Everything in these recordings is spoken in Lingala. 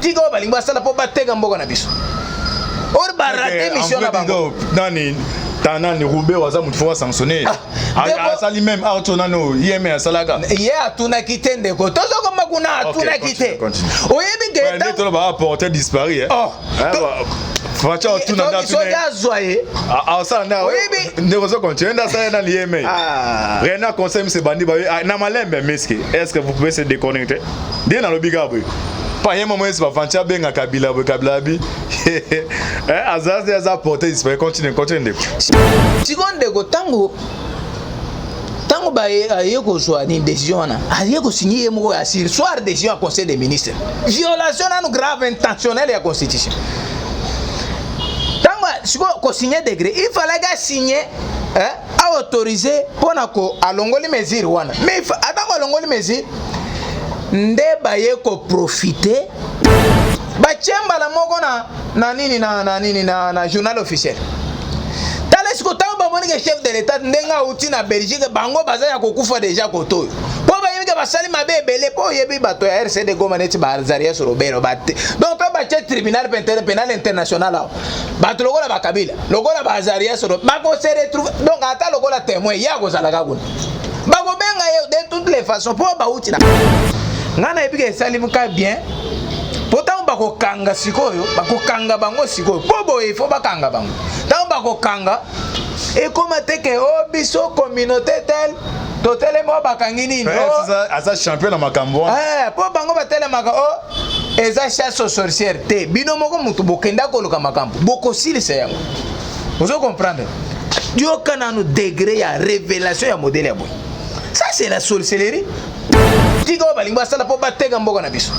tika balingi basala po bateka mboka na biso or barate mission na bango nani Tanani Roubaix waza mutfo sanctionné asali même auto nano yeme asalaga ye atuna kite ndeko tozo koma kuna atuna kite oyebi ngeta to ba apporter disparu facha otuna ndatu soja zoye asa na oyebi ndeko zo continuer ndasa na yeme Rena conseil se bandi ba na malembe meski est-ce que vous pouvez se déconnecter bien na lobiga boy pas un moment c'est pas fantia benga kabila bi azaz des apporter disparu continue seconde go tango ba yeko soit ni décision na ayeko signer mo ya sur soir décision conseil des ministres violation na grave intentionnelle ya constitution tango siko ko signer degré il fallait ga signer a autoriser pona ko alongoli mesure wana mais atango alongoli mesure nde baye ko profiter bachemba la moko na nini na journal officiel tala siko tamba boni ke chef de l'état ndenga uti na Belgique bango baza ya kokufa déjà koto po bayebi ke basali mabe ebele po yebi bato ya RCD Goma neti bazaria sur Robert batte donc to ba tribunal pénal international bato lokola bakabila lokola bazaria sur bako se retrouver donc ata lokola témoin ya ko zala ka kuna bako benga yo de toutes les façons po ba uti na ngana epike salimuka bien pourtant bako kanga sikoyo bako kanga bango sikoyo bobo ifo bakanga bango tant bako kanga et comme teke o biso communauté tel totele mo bakangi nini asa champion na makambo po bango batele maka o eza chasse aux sorcières te bino moko mutu bokenda koluka makambo boko silisa yango vous comprendre Dieu kana no degré ya révélation ya modèle ya boy ça c'est la sorcellerie tika balingi basala po bateka mboka na biso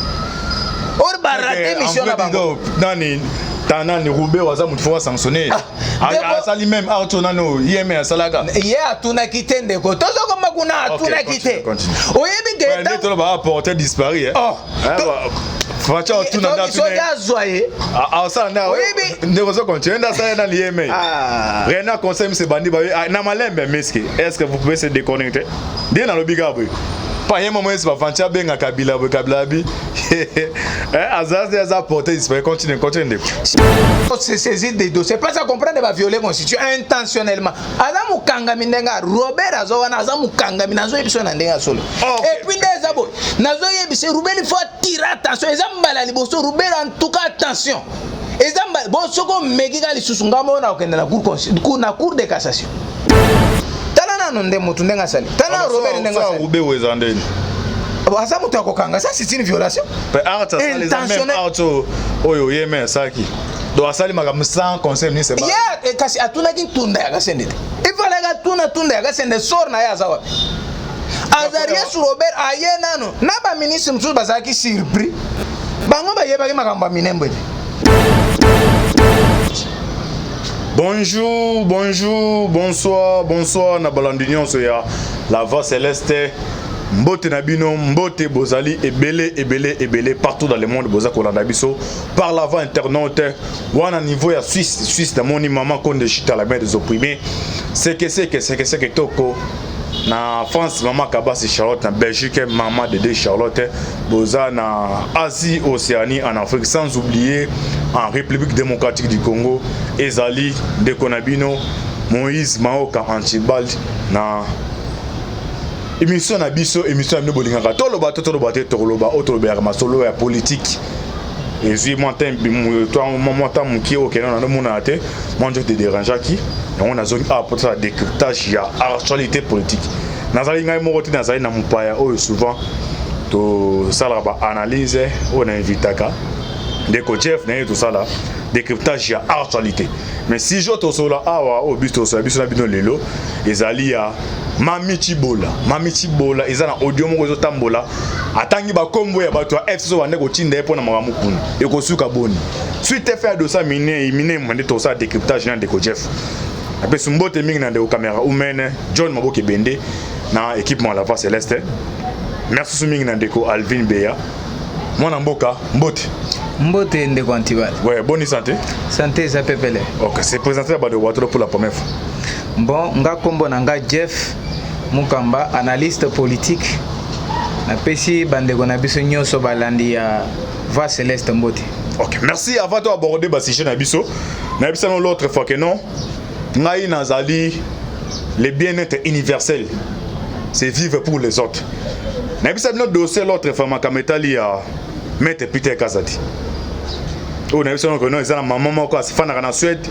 or barate mission na bango nani Tanani Roubaix waza mutfo sanctionné asali même auto nano yeme asalaga ye atuna kite ndeko tozo koma kuna atuna kite oyebi ngeta to ba apporter disparu facha otuna ndatu soja zoye asa na oyebi ndeko zo continuer ndasa na yeme Rena conseil se bandi ba na malembe meski est-ce que vous pouvez se déconnecter bien na lobiga boy pas un moment c'est pas fantia benga kabila bi azaz des apporter disparu continue c'est saisir des dossiers pas ça comprendre va violer constitution intentionnellement azamu kanga minenga Robert azowana azamu kanga minazo ebiso na ndenga solo et puis des abo nazo yebise Robert il faut tirer attention ezambala liboso Robert en tout cas attention ezambala bon soko megiga lisusunga mona okenda na cour de cassation nde mutu ndenga sali tana Robert ndenga sali Roubaix wezandeni asa mutu akokanga ça c'est une violation intentionnelle auto oyo yeme saki do asali makambo sans conseil ni seba ya kasi atuna ki tunda ya kasende il fallait ga tunda ya kasende sor na ya zawa azaria sur Robert aye nano na ba ministre mtu bazaki surpris bango ba yeba ki makambo minembo. Bonjour, bonsoir, na balandunion soya la voix céleste. Mbote nabino, mbote bozali, ebele, partout dans le monde, boza kolanda biso, par la voix internaute, wana niveau ya Suisse, na moni maman konde chita la main des opprimés, c'est que toko, na France, maman Kabasi Charlotte, na Belgique, maman Dédé Charlotte, boza na Asie, Océanie, en Afrique, sans oublier en République démocratique du Congo, Ezali, Dekonabino, Moïse Maoka Antibald, na émission na biso, émission na bolingaka, toloba otoloba masolo ya politique. Et puis moi tant muki okena na mona te, moi je te dérange qui, on a zone a pour ça décryptage ya actualité politique. Nazali ngai moko te nazali na mupaya oyo souvent to sala ba analyse on invitaka Deko Jeff na tout ça là décryptage ya actualité. Mais si je to sola awa o biso so biso na bino lelo ezali ya Mami Chibola ezana audio moko zo tambola atangi ba kombo ya bato ya FC so bande ko tinda epo na mamamu kuna ekosuka boni suite fait de ça mine mwende to ça décryptage na Deko Jeff ape sumbote mingi na de caméra umene John Maboke Bende na équipement la voix céleste. Merci sumingi na Deko Alvin Beya mwana mboka mbote Ndeko Antibal. Ouais, bonne santé. Santé ça pepele. OK, c'est présenté à de Watro pour la première fois. Bon, nga kombo nanga Jeff Mukamba, analyste politique napesi bandeko na biso nyonso balandi ya Voix Céleste Mbote. Ok, merci. Avant d'aborder le sujet na biso l'autre fois que non, ngai nazali le bien-être universel, c'est vivre pour les autres. Nabisa notre dossier l'autre fois makametali ya Maître Peter Kazadi. On a vu que non, ils ont maman moko asifana na Suède.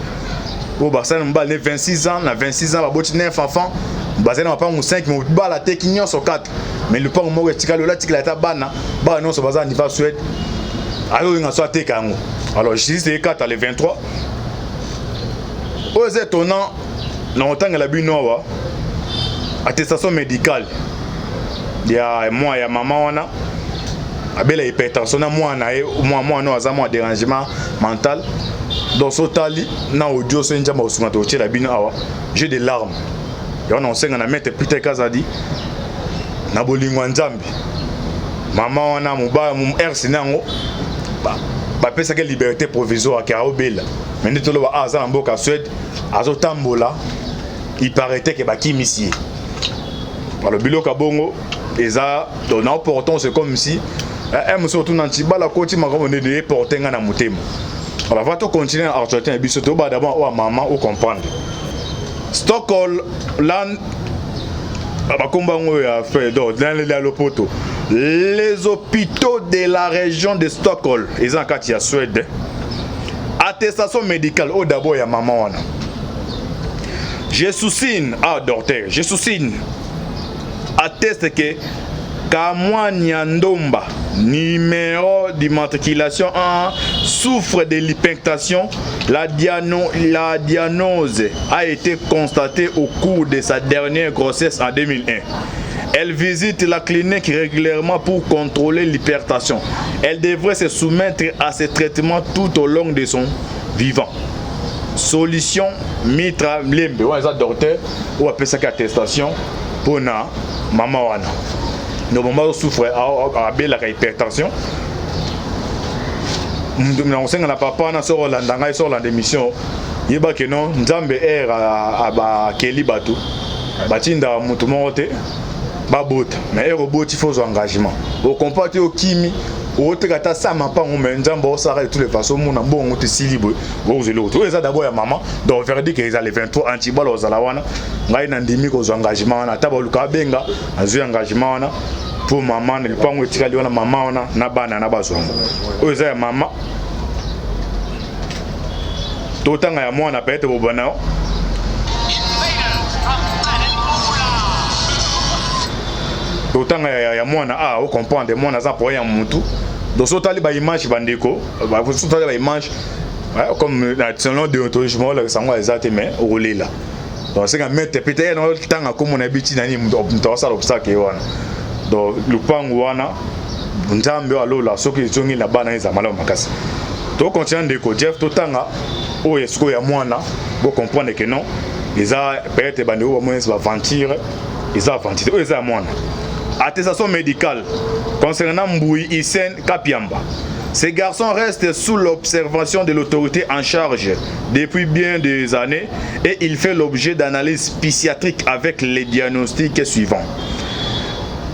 Au Barcelone mbal 26 ans, na 26 ans ba boti 9 enfants. Bazena va pas 5 mais ba la tekinyo sur 4. Mais le pas moko tikalo la tikala ta bana, ba non so bazana ni va Suède. Alors il y a soit tekango. Alors je dis les 4 à les 23. Aux étonnant longtemps la binowa attestation médicale. Il y a moi il y a maman wana abela hypertension na moi no azama dérangement mental donc sotali na audio so njama osuma to tshela bino awa j'ai des larmes et on enseigna na Maître Peter Kazadi na bolingwa nzambe maman wana muba mu RC nango ba pesa que liberté provisoire ka obela mais ndito lo ba aza mboka Suède azotambola il paraîtait que ba kimisi par le biloka bongo eza donc na portant c'est comme si monsieur tout nanti bala koti makambo de porter nga na mutema. Alors va to continuer à entretien biso to ba d'abord ou maman ou comprendre. Stockholm land bakomba ngo ya fait donc dans le poto. Les hôpitaux de la région de Stockholm, ils ont kati ya Suède. Attestation médicale au d'abord ya maman wana. Je soussigne docteur, je soussigne atteste que Kamwanya Ndomba, numéro d'immatriculation 1, souffre de l'hypertension. La diagnose a été constatée au cours de sa dernière grossesse en 2001. Elle visite la clinique régulièrement pour contrôler l'hypertension. Elle devrait se soumettre à ce traitement tout au long de son vivant. Solution Mitra Lembe, ou un docteur, ou appelle ça attestation pour na maman wana. Nos mamans souffrent à la hypertension. Nous avons un papa na sur la démission. Il y a que non, nous avons à Kelly Batou. Batinda Moutumote, Babot. Mais il faut un engagement. Au compaté au Kimi, au Tekata Samapa, on met un jambo, ça de toutes les façons, mon bon, on te cilibre. Vous avez l'autre. Vous avez d'abord à maman, donc verdict qu'ils ont les 23 antibal aux Alawana. Ngai nandimi ko engagement na tabaluka benga azu engagement na pour maman ne pas ngwetika liona maman na bana na bazongo oza maman totanga ya mwana pete bobana totanga ya mwana o comprendre mwana za pour ya mutu donc sotali ba image bandeko ba sotali ba image comme selon déontologie la sango ezate mais olela. Donc c'est quand Maître Peter no tanga comme on habite nani mto sala obstacle wana. Donc le pango wana nzambe alola soki zongi na bana za malamu makasi. To continue de ko Jeff to tanga o esko ya mwana bo comprendre que non ils a peut-être bande o moins va aventure ils a aventure o za mwana. Attestation médicale concernant Mboui Isen Kapiamba. Ce garçon reste sous l'observation de l'autorité en charge depuis bien des années et il fait l'objet d'analyses psychiatriques avec les diagnostics suivants.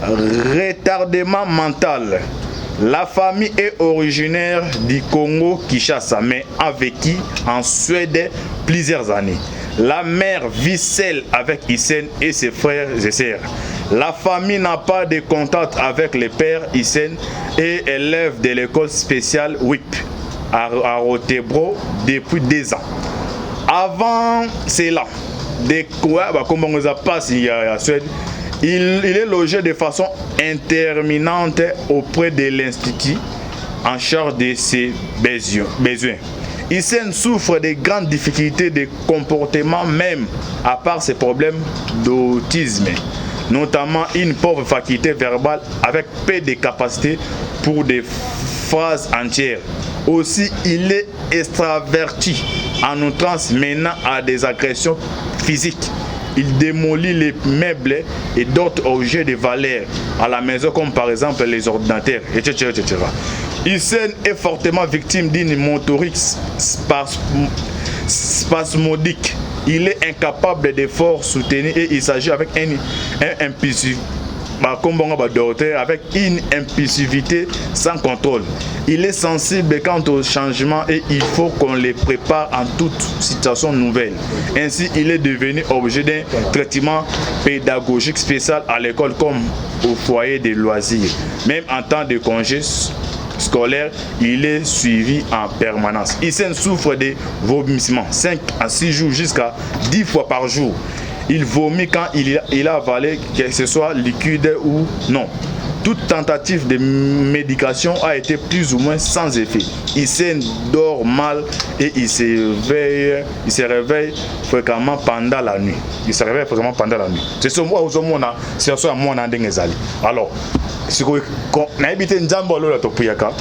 Retardement mental. La famille est originaire du Congo-Kinshasa mais a vécu en Suède plusieurs années. La mère vit seule avec Isen et ses frères et sœurs. La famille n'a pas de contact avec le père Isen et élève de l'école spéciale WIP à Rotebro depuis 2 ans. Avant cela, il est logé de façon interminante auprès de l'institut en charge de ses besoins. Isen souffre de grandes difficultés de comportement même à part ses problèmes d'autisme, notamment une pauvre faculté verbale avec peu de capacité pour des phrases entières. Aussi, il est extraverti en outrance menant à des agressions physiques. Il démolit les meubles et d'autres objets de valeur à la maison comme par exemple les ordinateurs, etc. Isen est fortement victime d'une motorique spasmodique. Il est incapable d'efforts soutenus et il s'agit avec un avec une impulsivité sans contrôle. Il est sensible quant au changement et il faut qu'on les prépare en toute situation nouvelle. Ainsi, il est devenu objet d'un traitement pédagogique spécial à l'école comme au foyer des loisirs. Même en temps de congé scolaire, il est suivi en permanence. Hissène souffre de vomissements 5 à 6 jours jusqu'à 10 fois par jour. Il vomit quand il a avalé, que ce soit liquide ou non. Toute tentative de médication a été plus ou moins sans effet. Hissène dort mal et il se réveille fréquemment pendant la nuit. C'est ce moi où on a, c'est ce moi on a des alors, si on a habité un jambo là to puyaka.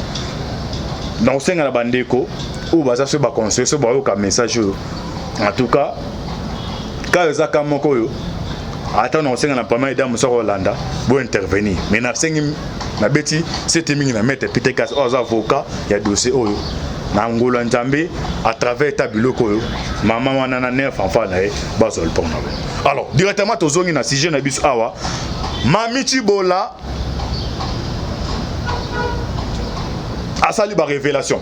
Donc c'est la bandeko ou baza se ba conseil se ba yo message. En tout cas, quand ezaka moko yo ata na osenga na pama ida muso Hollanda bo intervenir mais na sengi na beti c'était mingi na mettre pitekas aux avocats ya dossier oyo na ngolo njambe à travers ta biloko yo maman wana na neuf enfant na e bazol pona. Alors directement tozongi na sujet na biso awa Mami Chibola asali ba révélation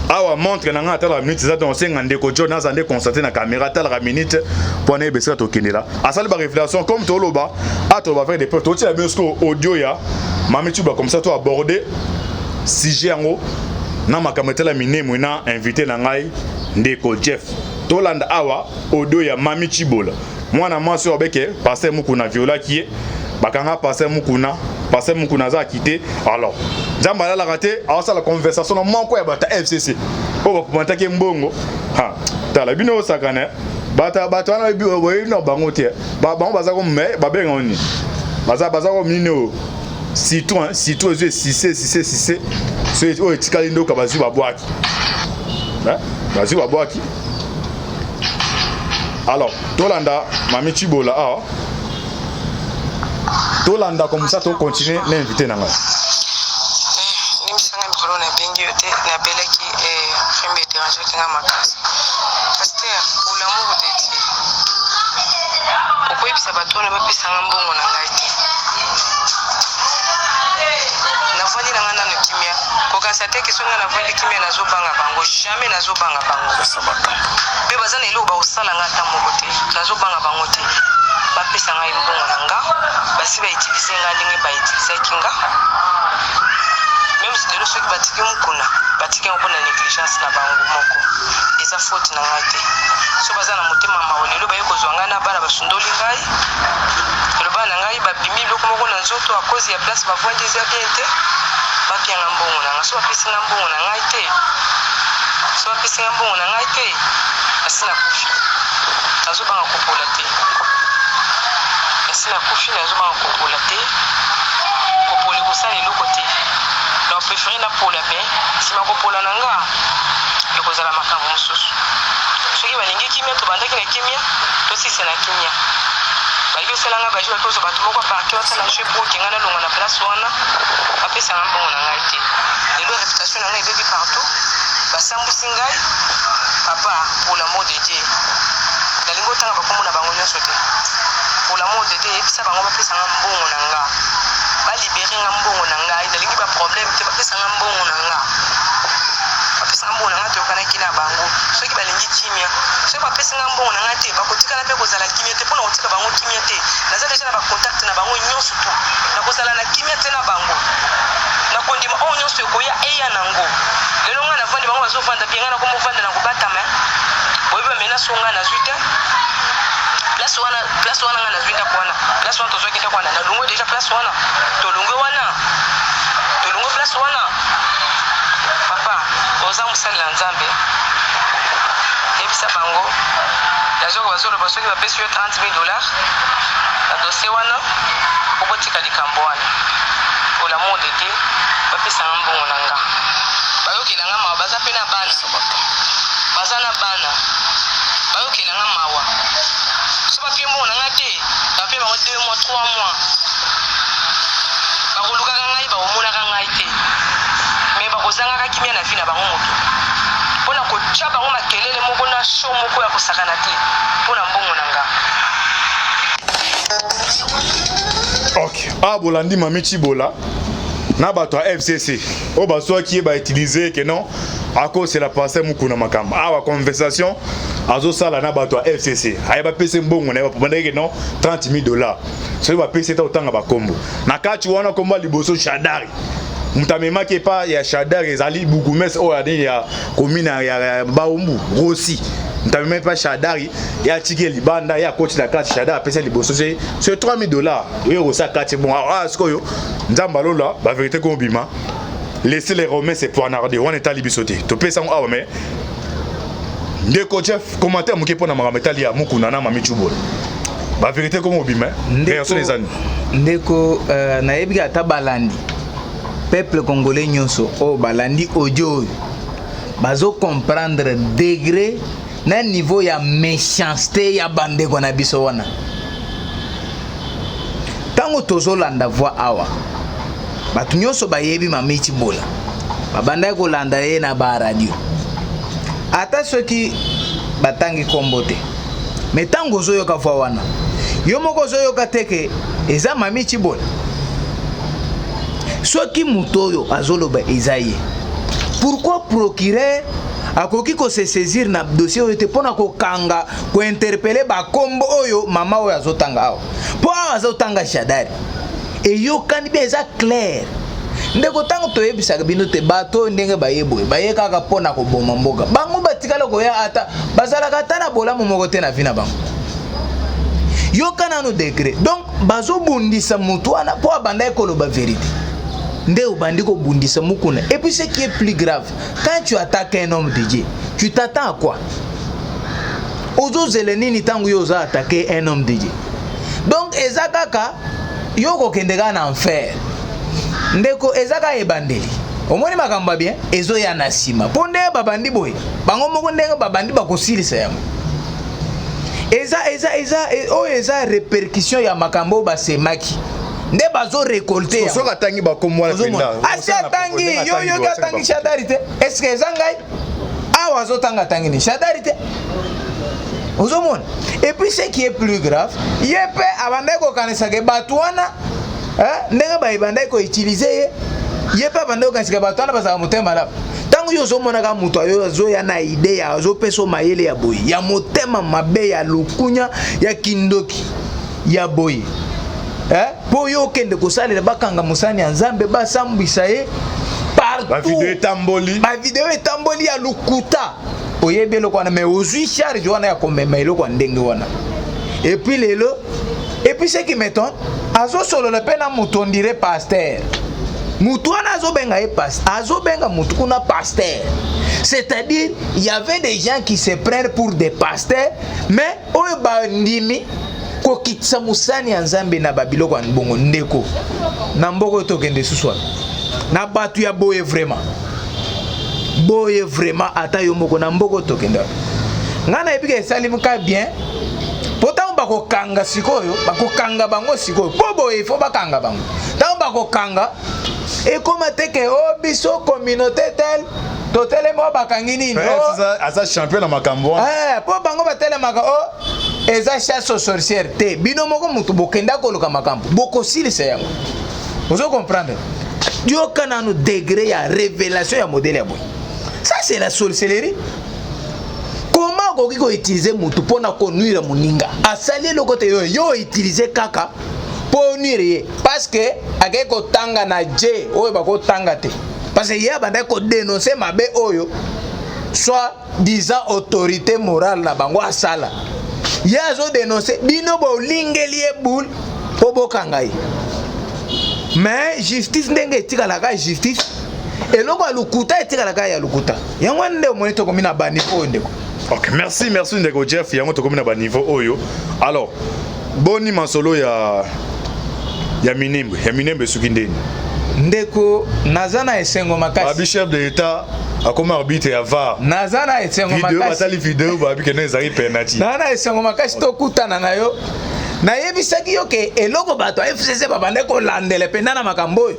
awa montre nanga atala minute za donc 50 ko Jonas ande constater na caméra tala minute pour ne besa to kinela asali ba révélation comme to loba ato va faire des preuves to ti la besko audio ya Mami Chibola comme ça to aborder sujet yango na makametela minemo na invité na ngai ndeko Jeff tolanda awa audio ya Mami Chibola mwana mwasi obeke passer mukuna viola qui bakanga passer mukuna za quitté alors jamba la raté alors ça la conversation no manko ya bata FCC o ba komanta ke mbongo ha tala bino sakane bata wana bi o no bango tie ba bango baza ko me ba benga oni baza ko mino citron zo 6 so o etikali ndo ka bazu ba boaki bazu ba boaki. Alors tolanda Mami Chibola tolanda comme ça to continuer l'inviter nanga nimisanga mikolo na bengi yote na belaki fembe déranger kinga makasi pasteur ulamu de Dieu okoyebisa bato na bapisanga mbongo na ngai te navandi na ngana no kimia kokanisa te ke songa navandi kimia nazobanga bango jamais nazobanga bango pe baza na elo baosala nga ata moko te nazobanga bango te bapesa ngai mbongo na nga basi bautilize nga ndenge bautilisaki nga même si lelo soki batiki mokuna batiki yango mpona négligence na bango moko eza faute na ngai te so baza na motema mawa lelo baye kozwa ngai na bana basundoli ngai lelo bana na ngai babimi biloko moko na nzoto a cause ya place bavwandi eza bien te bapianga mbongo na nga so bapesi nga mbongo na ngai te asi na kufi nazobanga kopola te na kufi nazobanga kopola te kopole kosala eloko te donc préféré na pola mais sima kopola na nga ekozala makambo mosusu soki balingi kimia tobandaki na kimia tosise na kimia balingi osala nga bajo bakozwa bato moko aparke batala jeu po okenga nalonga na place wana bapesanga mbongo na ngai te lelo réputation na ngai ebebi partout basambusi ngai papa pour l'amour de Dieu nalingi otanga bakombo na bango nyonso te pour l'amour de Dieu ebisa bango bapesanga mbongo na nga balibere nga mbongo na ngai nalingi baproblème te bapesanga mbongo na nga bapesanga mbongo na nga toyokanaki na bango soki balingi kimia soki bapesanga mbongo na nga te bakotikala mpe kozala kimia te mpona kotika bango kimia te naza deja na bacontacte na bango nyonso tu nakozala na kimia te na bango nakondima oyo nyonso ekoya eya nango lelo nga navandi bango bazovanda bien nga nakomovanda na kobatama boyebi bamenaso nga nazwi te place wana nga nazwi ndako wana place wana tozwaki ndako wana nalongwe deja place wana tolongwe place wana papa oza mosalela nzambe yebisa bango nazoko bazoloba soki bapesi yo $30,000 na dossier wana okotika likambo wana pour l'amour de Dieu bapesanga mbongo na nga bayokelanga mawa baza mpe na bana bayokelanga mawa so bapie mbongo na nga te bapie bango 2 mois 3 mois bakolukaka ngai baomonaka ngai te me bakozangaka kimia na vi na bango moto mpona kotia bango makelele moko na show moko ya kosakana te mpona mbongo na nga. Ok. Ah, bolandi mami Chibola. Na bato à FCC. O baso qui ba utiliser que non. Ako c'est la passé mukuna makamba. Ah, wa conversation. Azo sala na bato à FCC. Aya ba pese mbongo na ba pomanda que non $30,000. So ba pese ta otanga ba kombo. Na kati wana komba liboso Shadari. Mutamema ke pa ya Shadari ezali Bukumes o ya commune ya Baumbu Rossi. Mutamema pa Shadari ya tiki libanda ya coach la carte Shadari pese liboso c'est $3,000. Yo ça carte bon ah skoyo nzamba lola ba vérité ko bima. Laissez les Romains se poignarder on est à libisoté. To pesa ah mais ndeko chef commentaire muke pona mametali ya mukuna na mami Chibola. Ba vérité ko bima. Réaction les amis. Ndeko na yebi ata balandi. Peuple congolais nyonso o balandi audio bazo comprendre degré na niveau ya méchanceté ya bandeko na biso wana tango tozolanda voix awa batu nyonso bayebi mami Chibola babanda kolanda ye na ba radio ata soki batangi kombote mais tango ozoyoka voix wana yo moko ozoyoka teke eza mami Chibola soki mutoyo azoloba ezaye pourquoi procureur akoki ko se saisir na dossier oyo te pona ko kanga ko interpeller ba kombo oyo mama oyo azotanga awo po azotanga Shadari e yo kandi beza clair ndeko tango toyebisa bino te bato ndenge bayeboye bayeka ka pona ko boma mboka bango batikala ko ya ata bazala katana bola momoko te na vina bango yo kana no décret donc bazo bundisa mutu ana po abanda ekoloba vérité. Ndé bandi ko bundisa mukuna. Et puis ce qui est plus grave, quand tu attaques un homme de Dieu, tu t'attends à quoi? Ozo zelenini tangu yo za attaquer un homme de Dieu. Donc ezakaka yo ko kendega na enfer. Ndeko ezaka ebandeli. Omoni makamba bien ezo ya nasima. Ponde babandi boy. Bango moko ndenge babandi bakosilisa yango. Eza répercussion ya makambo ba semaki. Nde bazo récolter so ka tangi ba komwa penda asia tangi yo ka tangi Shadari te est-ce que zangai awa zo tanga tangi ni Shadari te ozomona. Et puis ce qui est plus grave yepe abanda ko kanisa ke batwana ndenge ba ibanda ko utiliser yepe abanda ko kanisa ke batwana baza motema la tango yo zomona ka muto yo zo ya na idea zo peso mayele ya boy ya motema mabe ya lukunya ya kindoki ya boy po yo kende kosalela bakanga musani ya Nzambe basambwisa ye partout ba video etamboli ya lukuta oyebi eloko wana mais ozui charge wana ya komema eloko ndenge wana et puis ce qui m'étonne azo solo le pena muto ndire pasteur mutu wana azo benga ye pasteur azo benga mutu kuna pasteur, c'est-à-dire il y avait des gens qui se prennent pour des pasteurs mais oyo bandimi ko kitsa musani ya Nzambe na babiloko ya mbongo ndeko na mboko tokende suswa na batu ya boye vraiment ata yo moko na mboko tokende ngana epika esalimu ka bien pourtant bako kanga sikoyo bako kanga bango sikoyo po boye il faut bakanga bango tant bako kanga et comme teke o biso communauté tel totele mo bakangi nini asa champion na makambo po bango batele maka eza chasse aux sorcières te bino moko mutu bokenda koluka makambo boko silisa yango ozo comprendre dio kana no degré ya révélation ya modèle ya boy ça c'est la sorcellerie. Comment koki ko utiliser mutu pona ko nuira muninga asali le côté yo utiliser kaka po nuire parce que ake ko tanga na je oyo bako tanga te parce que ya banda ko dénoncer mabe oyo soit disant autorité morale na bango asala yazo dénoncer bino bo lingeli boule po bokangai mais justice ndenge etikala ka justice eloko alukuta etikala ka ya lukuta yango nde monito komina ba niveau ndeko. OK, merci ndeko Jeff yango to komina ba niveau oyo. Alors boni masolo ya minembe suki ndeni ndeko nazana esengo makasi abi chef de l'état akoma arbitre ya VAR nazana esengo makasi video batali video ba bi kena ezari penalty nana esengo makasi to kutana na yo na yebisaki yo ke eloko bato FCC babande ko landele penda na makambo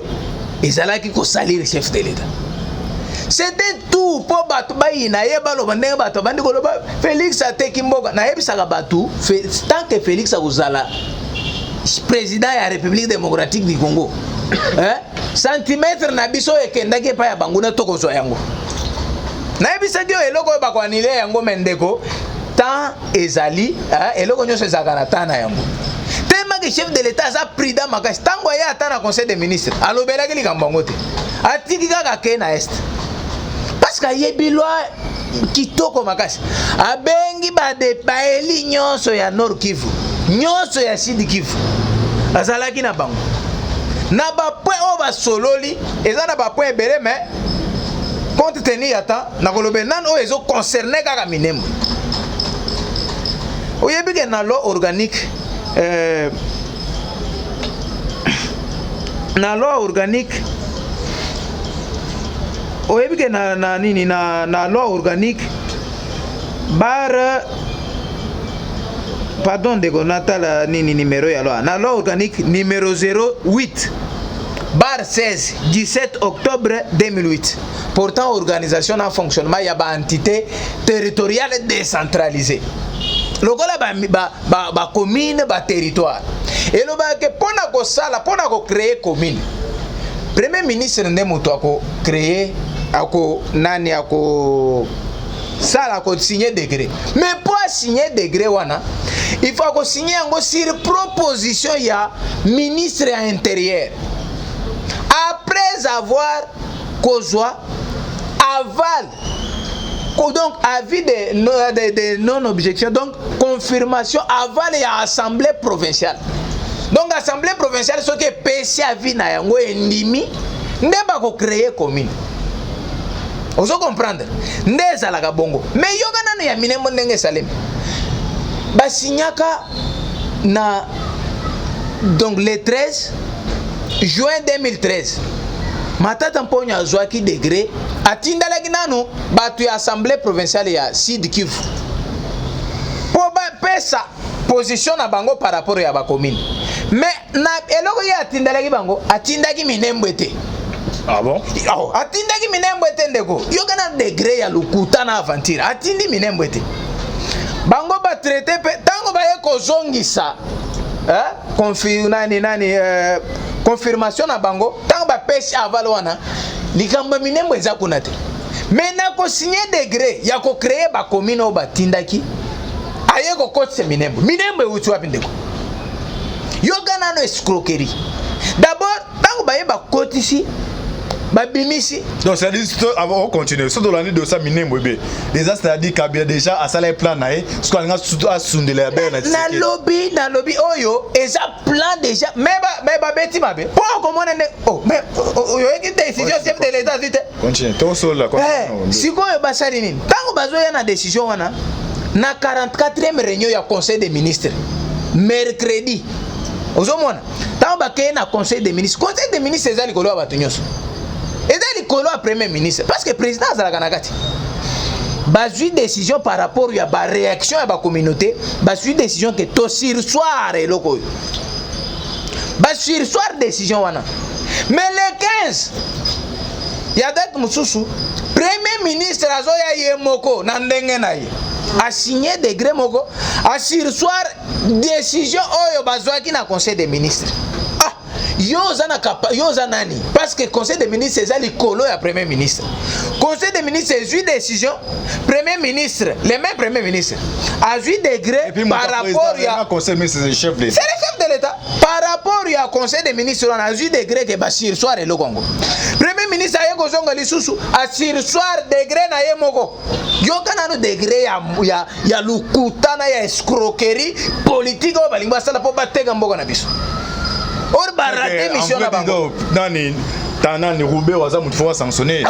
ezalaki ko salir chef de l'état c'était tout pour bato bayina yeba lo bandenge bato bandi ko loba Félix ateki mboka na yebisaka bato tant que Félix akuzala président ya République démocratique du Congo centimètre na biso ekendaki pa ya banguna tokozwa yango na yebisaki eloko ba ko anile yango mendeko tant ezali eloko nyonso ezaka na tana yango tellement que chef de l'état a pris dans makasi tango ya atana conseil des ministres alobelaki likambo yango te atiki kaka ke na est parce que yebilwa kitoko makasi abengi baeli nyonso ya Nord Kivu nyonso ya Sud Kivu azalaki na bango na ba point o ba sololi eza na ba point ebele mais compte tenu ata na kolobe nan o ezo concerné kaka minemo oyebi ke na loi organique na loi organique oyebi ke na nini na loi organique bar pardon de Gonatala nini numéro ya loi na loi organique numéro 08 bar 16 17 octobre 2008 portant organisation en fonctionnement ya ba entité territoriale décentralisée lokola ba commune ba territoire et lo ba ke pona ko sala pona ko créer commune premier ministre nde moto ako créer ako nani ako sala ko signer décret mais pour signer décret wana il faut ko signer yango sur proposition ya ministre intérieur après avoir kozwa aval donc avis de non-objection donc confirmation aval ya assemblée provinciale donc assemblée provinciale ce qui est PC avis na yango endimi nde ba ko créer commune ozo comprendre nde ezalaka bongo mais yoga nanu ya minembo ndenge salem basinyaka na donc le 13 juin 2013 matata mponya azwaki degré atindalaki nanu batu ya assemblée provinciale ya Sud Kivu po ba pesa position na bango par rapport ya ba commune mais na eloko ya atindalaki bango atindaki minembwe te. Ah bon? Atindaki minembwe te ndeko yoka na degré ya lukuta na aventure atindi minembwe te bango ba traité pe tango ba ye kozongisa confirmation na bango tango ba pesi aval wana likambo minembwe eza kuna te mais na ko signer degré ya ko créer ba commune o batindaki aye ko kotse minembwe uti wapi ndeko yoka na no escroquerie d'abord tango ba ye ba kotisi babimisi donc ça dit avant on continue surtout l'année de ça minembwe be déjà c'est-à-dire kabia déjà à ça les plans nae ce qu'on a surtout à sundela be na lobby oyo eza plan déjà mais ba beti mabe pour comment mais yo eki décision chef de l'état vite continue ton sol là sikoyo basali nini tango bazoya na décision wana na 44e réunion ya conseil des ministres mercredi ozomona tango bakeye na conseil des ministres eza likolo ya bato nyonso eza likolo ya premier ministre parce que président azalaka na kati bazwi décision par rapport ya ba réaction ya ba communauté bazwi décision que to sursoir eloko oyo ba sursoir décision wana mais le 15 ya date mususu premier ministre azoya ye moko na ndenge na ye a signé degré moko a sursoir décision oyo bazwaki na conseil des ministres yoza nani parce que conseil des ministres c'est likolo ya premier ministre conseil des ministres c'est une décision premier ministre le même premier ministre a eu degré par rapport ya conseil ministre c'est le chef de l'état par rapport ya conseil des ministres on a eu degré que basir soir et le Congo premier ministre aye kozonga lisusu a sur soir degré na ye moko yoka nanu degré ya lukutana ya escroquerie politique o balingwa sala po bateka mboka na biso or barate mission na bango nani tanani roubé waza mutu fo sanctionner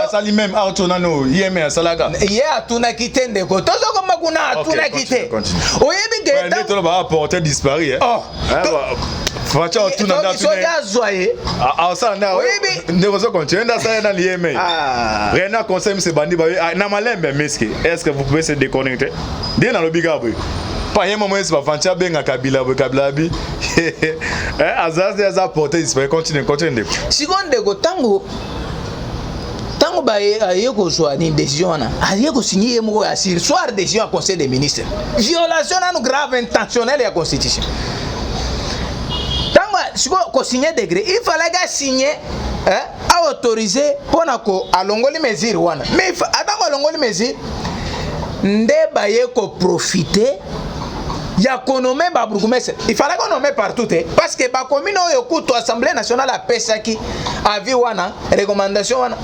asali même atona no yeme asalaga ye atuna kitende ko tozo koma kuna atuna kite oyebi ke ta to ba apporter disparu facha atuna na so ya zoye asa na oyebi ndekozo continuer nda sa na yeme rena conseil se bandi ba na malembe meski est-ce que vous pouvez se déconnecter dès na lobiga boy pas un moment c'est pas fantia benga kabila bi azaz des apporter disparu continue seconde go tango aye kozwa ni décision wana aye kosigner moko ya sur soir décision ya conseil des ministres violation nanu grave intentionnelle ya constitution tango siko kosigner décret il fallait que signer a autorisé pona ko alongoli mesure wana mais atango alongoli mesure nde baye ko profiter ya konome ba bourgmestre il fallait qu'on nomme partout parce que ba commune oyo kuto assemblée nationale a pesaki avis wana recommandation wana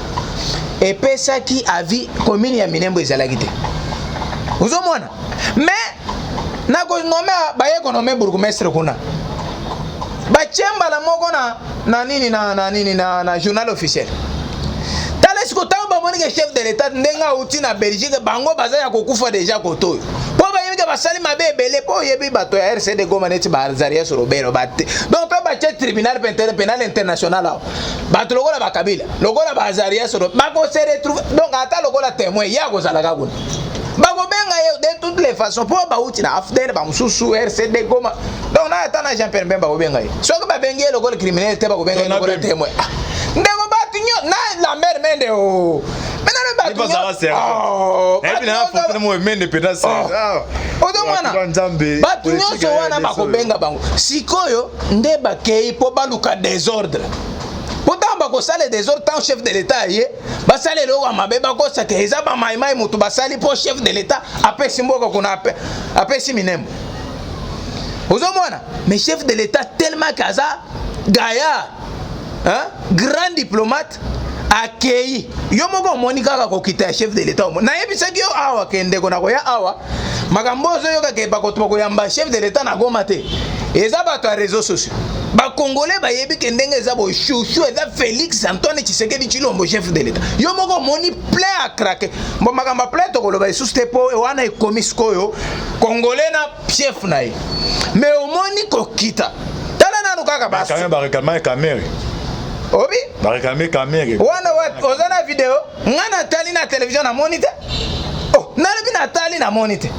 et pesaki avis commune ya Minembo ezalaki te uzomona mais na ko nomme baye ko nomme bourgmestre kuna ba chemba la moko na nini na journal officiel tales ko taw ba moni ke chef de l'état ndenga uti na Belgique bango baza ya kokufa déjà kotoyo basali mabe ebele po yebi bato ya RCD Goma neti bazaria sur Robert batte donc to ba tribunal pénal international là bato lokola bakabila lokola bazaria sur bako se retrouve donc ata lokola témoin ya kozala ka kuna bako benga ye de toutes les façons po ba uti na afdel ba mususu RCD Goma donc na ata na Jean Pierre Bemba ko benga ye so ko ba bengi lokola criminel te ba ko benga lokola témoin ndeko batinyo na la mère mende o il passe à la serre et puis là faut tellement mende pédasse odomwana batu nyonso wana bakobenga bango sikoyo nde bakei po baluka désordre pourtant bakosala désordre tant chef de l'état ye basala eloko ya mabe bakosaka eza bamaimai moto basali po chef de l'état apesi mboka kuna apesi Minembo ozomwana mais chef de l'état tellement kaza gaillard grand diplomate akei yo moko moni kaka kokita chef de l'état na yebisaki yo awa kende kona koya awa makambo zo yo kaka bakoto koyamba chef de l'état na Goma te eza bato ya réseaux sociaux ba congolais ba yebi kendenge eza bo chouchou eza Félix Antoine Tshisekedi Tshilombo chef de l'état yo moko moni plein à craquer bon makamba plein to koloba isuste po wana ekomi skoyo congolais na chef na ye mais au moni kokita tala nanu kaka basi quand même ba réclamer caméra obi ba réclamer caméra wana wa ozana vidéo ngana tali na télévision na moniteur oh nalobi na tali na moniteur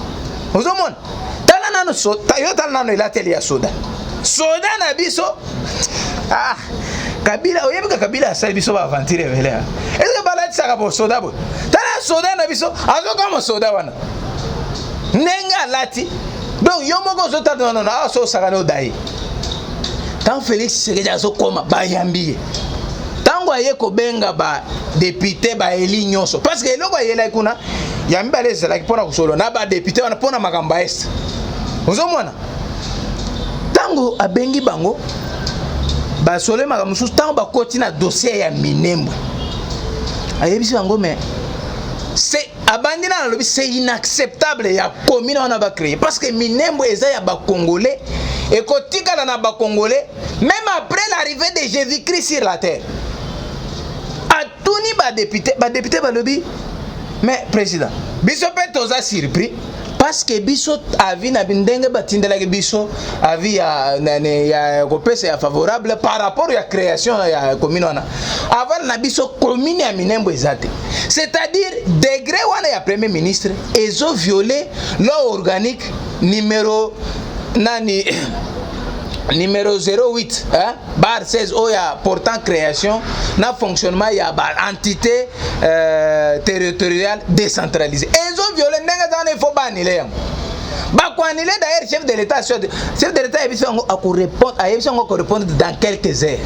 ozomona tala nanu so yo tala nanu ila tele ya soda na biso Kabila oyebika Kabila asali biso ba aventure vele est-ce que balati saka bo soda bo tala soda na biso azo kama soda wana nenga lati donc yo moko zo tata non so saka no dai tant Félix Tshisekedi azo koma ba yambiye tango aye ko benga ba député ba eli nyonso parce que eloko ayela kuna yambi ba lesa like pona kusolo na ba député wana pona makamba est ozomona tango abengi bango ba solo makambo mususu tango ba koti na dossier ya Minembo ayebisi bango mais c'est abandi na lobi c'est inacceptable ya commune on va créer parce que Minembo eza ya ba congolais et kotikala na ba congolais même après l'arrivée de Jésus-Christ sur la terre a tuni ba député ba lobi mais président biso pe toza surpris parce que biso avis na bindenge batindela ke biso avis ya kopesa ya favorable par rapport à la création ya commune wana avant na biso commune ya Minembo ezate c'est-à-dire degré wana ya premier ministre ezo violer loi organique numéro 08 bar 16 oya portant création na fonctionnement ya ba entité territoriale décentralisée ezo violer ndenge zana il faut baniler yango ba ko aniler d'ailleurs chef de l'état ebiso ngo répondre dans quelques heures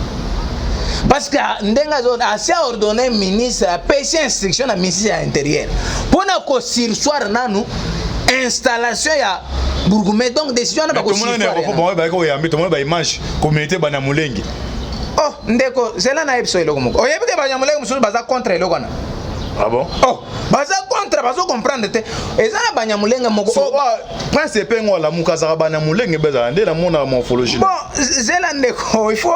parce que ndenga zo a ordonné ministre a payé instruction na ministre de l'intérieur pour na ko sursoir nanu installation ya bourgmestre donc décision na ba ko sursoir bon ba ko yambi to mo ba image communauté bana mulengi oh ndeko zela na ebiso eloko moko oyebi ke banya mulengi mususu baza contre eloko na ah bon oh baza contre bazo comprendre te eza na banya mulengi moko so principe ngo la mukazaka bana mulengi beza ndela mona morphologie bon zela ndeko il faut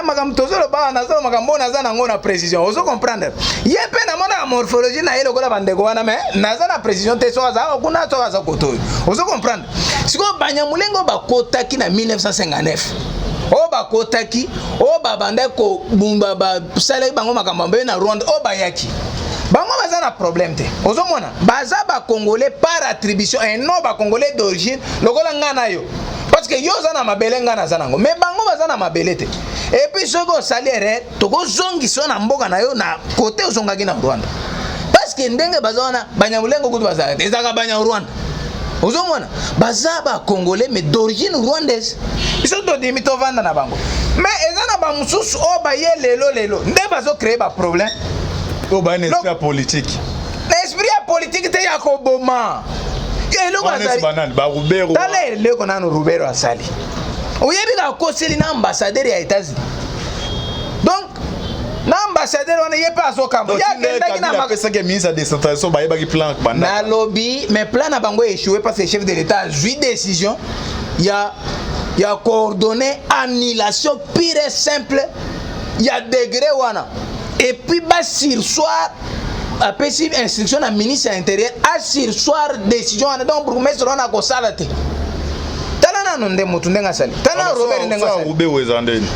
makambo tozolo ba na zo makambo na za na ngona précision ozo comprendre ye pe na mona morphologie na eloko la bandeko wana mais na za na précision te so za kuna to za koto ozo comprendre siko banya mulengo bakotaki na 1959 o bakotaki o babanda ko bumba ba sale bango makambo na Rwanda o bayaki bango baza na problème te ozomona baza ba congolais par attribution et non ba congolais d'origine lokola ngana yo parce que yo za na mabele ngana za nango mais bango baza na mabele te Et puis ce que salaire toko zongi sona mboka na yo na côté ozongaki na Rwanda. Parce que ndenge bazona banyamulengo kutu bazala ezaka banya Rwanda. Ozomona baza ba congolais mais d'origine rwandaise. Ils sont dimi to vanda na bango. Mais ezana ba mususu o ba ye lelo nde bazo créer ba problème. O ba un esprit politique. L'esprit politique te yakoboma. Eloko azali banane ba Rubero. Tale eloko nanu Rubero asali. Oyebi ka koseli na ambassadeur ya États-Unis. Donc l'ambassadeur on est pas so kambo. Ya kendaki na mapesa ke ministre de décentralisation ba yeba ki plan banda. Na lobby mais plan na bango échoué parce que le chef de l'État a pris décision. Il y a coordonné annulation pure et simple. Il y a degré wana. Et puis bas sur soir a pris instruction à ministre de l'Intérieur à sur soir décision donc pour mettre on a ko salate. Talana nde mutu ndenga sali. Tana Robert ndenga sali. Rubero ezandeni.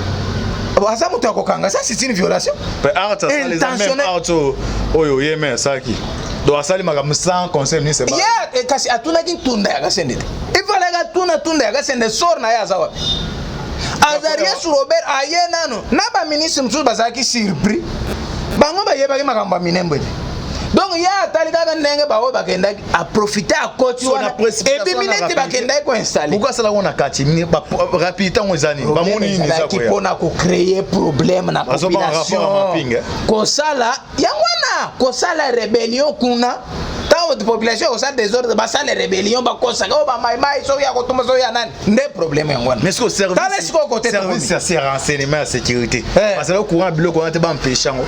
Asa mutu akokanga ça c'est une violation. Intentionnelle. Oyo yeme saki. Do asali makambo sans conseil ni seba. Ya kasi atuna ki tunda ya kasende. Ifala ga tunda ya kasende sor na ya zawa. Azaria sur Robert ayena no. Na ba ministre mtu bazaki surpris. Bango ba yeba ki makambo minembo. Donc ya talika ka ndenge ba o bakenda a profiter à côté wana et puis minute bakenda ko installer. Pourquoi ça la on a kati ni ba rapidité on ezani ba moni ni za ko ya. Pona ko créer problème na population. Ko sala ya wana ko sala rébellion kuna ta population ko sala désordre ba sala rébellion ba ko sala ba mai so ya ko tuma so ya nani ndé problème ya wana. Mais ce que service c'est renseignement et sécurité. Parce que le courant biloko on te ba empêcher ngo.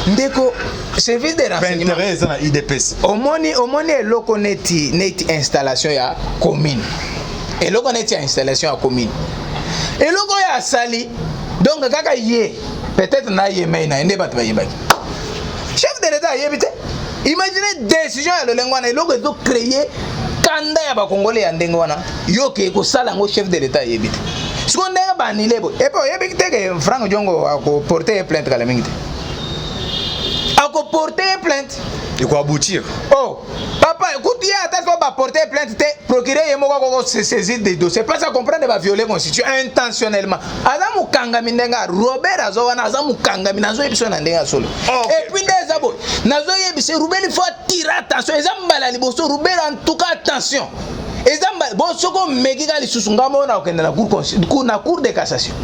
Ndeko service de renseignement na IDPS. Omoni eloko neti installation ya commune. Eloko neti installation ya commune. Eloko ya sali donc kaka ye peut-être na ye mais na ende batu ba yebaki. Chef de l'État yebite. Imaginez décision ya lolengo na eloko ezo créer kanda ya ba congolais ya ndenge wana. Yo ke ko sala ngo chef de l'État yebite. Siko ndenge ba ni lebo. Et puis yebite ke Franck Diongo a ko porter plainte kala mingite. A ko porter plainte. Et quoi aboutir? Oh, papa, écoute, il y a attention à porter plainte, procurer et moi saisir des dossiers. Pas ça comprendre va violer constitution intentionnellement. Azamu kangamindenga Robert Azowana Azamu kangaminazo ebiso na ndenga solo. Et puis des abo, nazo yebise Robert il faut tirer attention. Ezambala liboso Robert en tout cas attention. Ezambala bon soko megiga lisusunga na okenda na cour de cassation.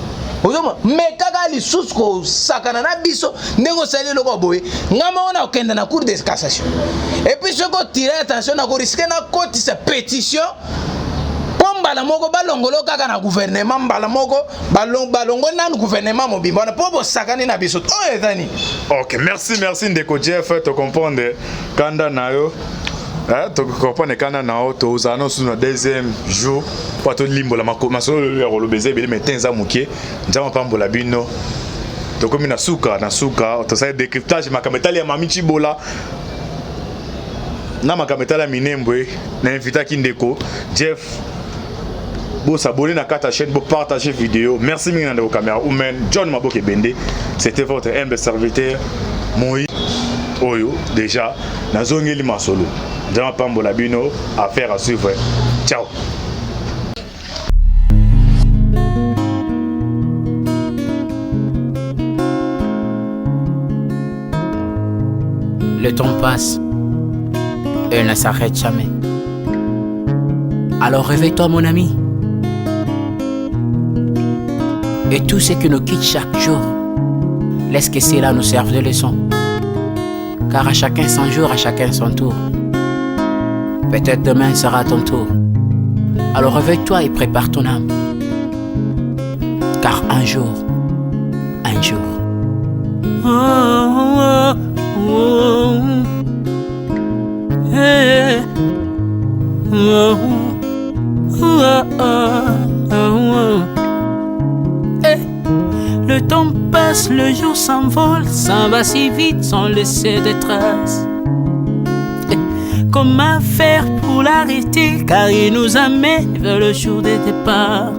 Ozoma mekaka lisusu ko sakana na biso ndeko sali loko boye ngama ona okenda na cour de cassation et puis ce ko tirer attention na ko risquer na kotisa pétition pombala moko balongolo kaka na gouvernement mbala moko balongo na gouvernement mobimba na pobo sakani na biso o ezani. OK, merci ndeko Jeff to comprendre kanda nayo. Tu comprends que quand on a un deuxième jour, pour tout limbo la masolo le baiser mais tenza mukie, njama pambola bino. To comme na suka, to ça décryptage makametali ya mamichi bola. Na makametala minembwe na invita kindeko Jeff. Bon s'abonner na ta chaîne pour partager vidéo. Merci mille de vos caméras humaines. John Maboke Bende, c'était votre humble serviteur Moi Oyo déjà na zongeli masolo. Dans Pambola Bino, affaire à suivre. Ciao. Le temps passe et elle ne s'arrête jamais. Alors réveille-toi mon ami. Et tout ce qui nous quitte chaque jour, laisse que cela nous serve de leçon. Car à chacun son jour, à chacun son tour. Peut-être demain sera ton tour. Alors réveille-toi et prépare ton âme. Car un jour. Le temps passe, le jour s'envole, s'en va si vite sans laisser de traces. Comment faire pour l'arrêter, car il nous amène vers le jour de départ.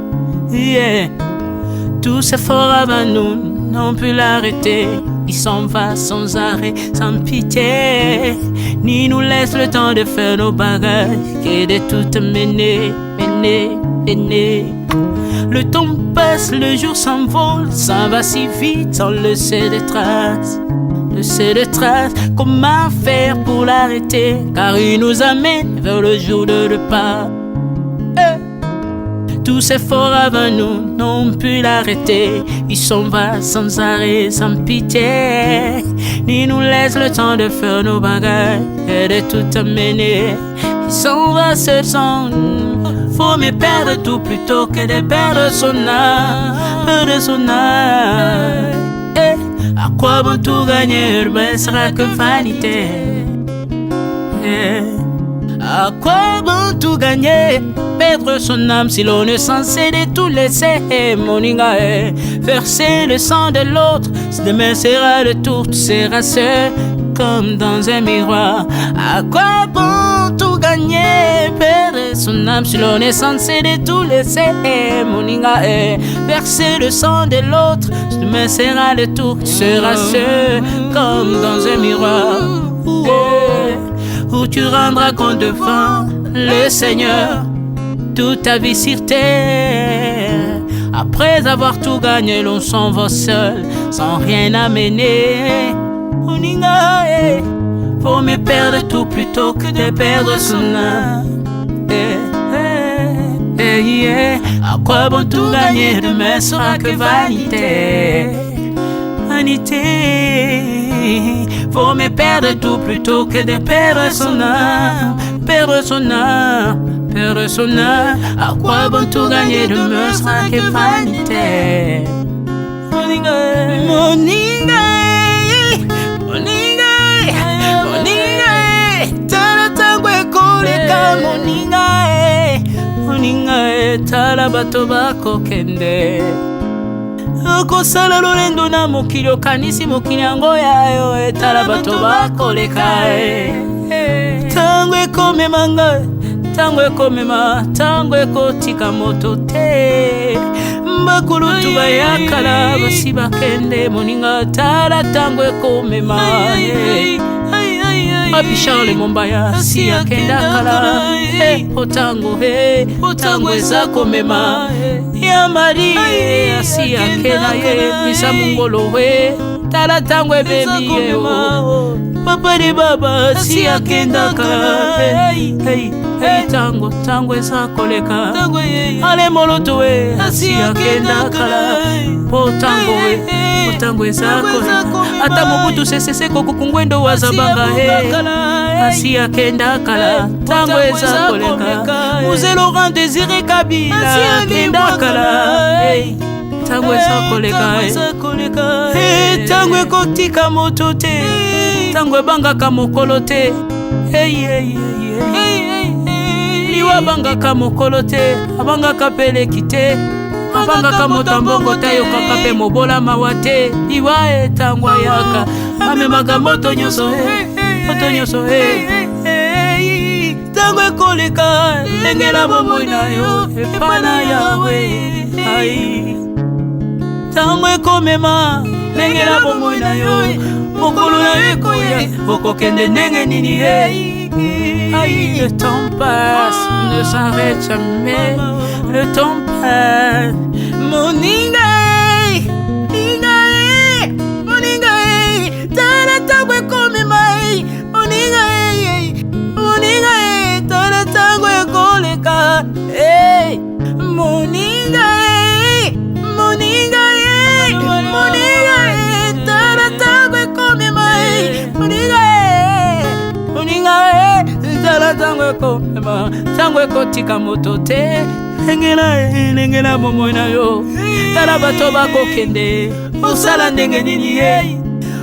Tous ces efforts avant nous n'ont pu l'arrêter. Il s'en va sans arrêt, sans pitié, ni nous laisse le temps de faire nos bagages, que de tout mener. aîné, aîné. Le temps passe, le jour s'envole, s'en va si vite sans laisser de traces. Laisser de traces, comment faire pour l'arrêter? Car il nous amène vers le jour de repas. Tous ces forts avant nous n'ont pu l'arrêter. Il s'en va sans arrêt, sans pitié. Ni nous laisse le temps de faire nos bagages et de tout amener. Il s'en va seul sans nous. Faut mieux perdre tout plutôt que de perdre son âme. Perdre son âme. À quoi bon tout gagner, ben sera que vanité. À quoi bon tout gagner, perdre son âme si l'on est censé de tout laisser. Moninga, verser le sang de l'autre, demain sera le tour, tu seras seul comme dans un miroir. À quoi bon tout gagner, perdre son âme si l'on est censé de tout laisser. Moninga, verser le sang de l'autre, demain sera le tour, tu seras seul comme dans un miroir. Où tu rendras compte devant le Seigneur toute ta vie sur terre. Après avoir tout gagné, l'on s'en va seul sans rien amener. Faut mieux perdre tout plutôt que de perdre son âme. À quoi bon tout gagner, demain sera que vanité. Vanité. Faut mieux perdre tout plutôt que de perdre son âme. Perdre son âme, perdre son âme. À quoi bon tout gagner, demain sera que vanité. Moninga, Moninga, Moninga, Moninga. Tala tangwe koleka Moninga, Moninga. Tala bato bako kende. Kosala lolendo na mokili okanisi mokili yango yayo. Etala bato bakoleka. Tango ekomema ngai, tango ekomema, tango ekotika moto te. Bakulutu bayakala basi bakende. Moninga tala tango ekomema. Papi Charles Mombaya si akenda kala. Otango otango eza komema. Ya Marie si akenda misa mungolo tala tango ebebi Papa de baba si akenda kala. Tango tango eza koleka. Ale moloto si akenda kala. Otango otango eza koleka. Ata mobutu sesese kokukungwendo wazabanga asi akenda kala. Tango eza koleka. Muse Laurent Désiré Kabila akenda kala. Tango eza koleka. Tango ekotika moto te. Tango ebangaka mokolo te. Liwa bangaka mokolo te. Abangaka peleki te. Abangaka motambongo tayokaka pe mobola mawa te. Liwa tango yaka amemaka moto nyonso moto nyonso tango ekoleka engela bomoi na yo epana yawe. Tango ekomema engela bomoi na yo mokolo na yo ekoya okokende ndenge nini. Le temps passe, ne s'arrête jamais. Le temps passe. Moninga, Moninga, Moninga. Tala tango ekomema. Moninga, Moninga. Tala tango ekoleka. Moninga, Moninga, Moninga. Tala tango ekomema. Moninga, Moninga. Tala tango ekomema. Tango ekotika moto te. Engela momoi na yo. Tala bato bakokende. Osala ndenge nini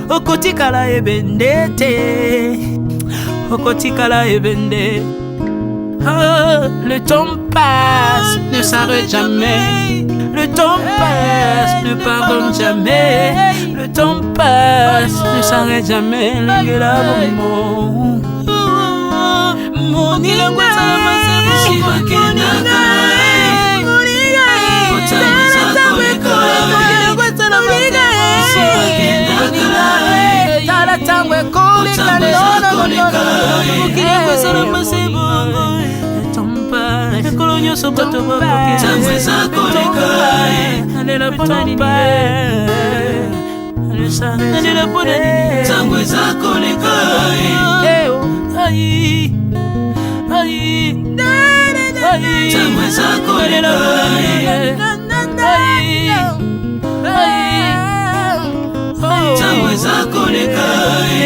okotikala ebende te. Okotikala ebende. Le temps passe, ne s'arrête jamais. Le temps passe, ne pardonne jamais. Le temps passe, ne s'arrête jamais. Engela momo. Moninga, ekolo nyonso bato bakoki ntango eza koleka nalela mpona nini nalela mpona nini ntango eza koleka ntango eza koleka ntango eza koleka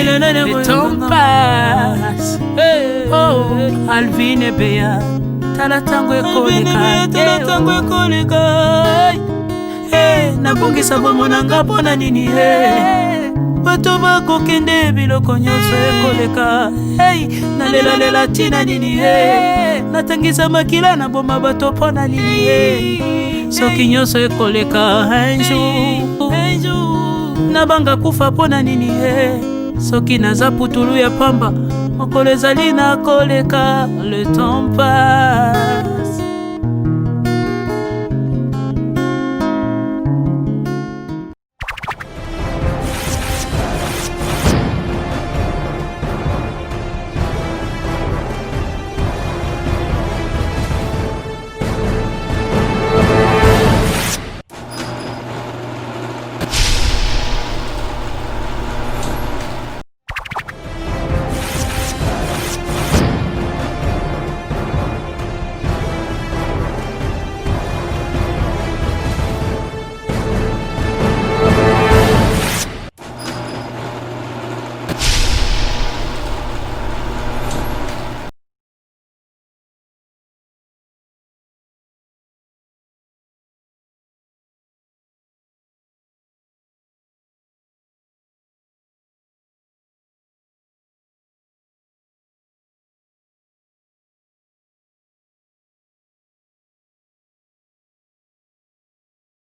le temps passe Alvin Bea tala tango ekoleka nabongisa bomonanga mpona nini bato bakokende biloko nyonso ekoleka nalelalela ntina nini natangisa makila na boma bato mpona nini soki nyonso ekoleka un jour nabanga kufa mpona nini soki naza putulu ya pamba mokolo ezali na koleka le temps passe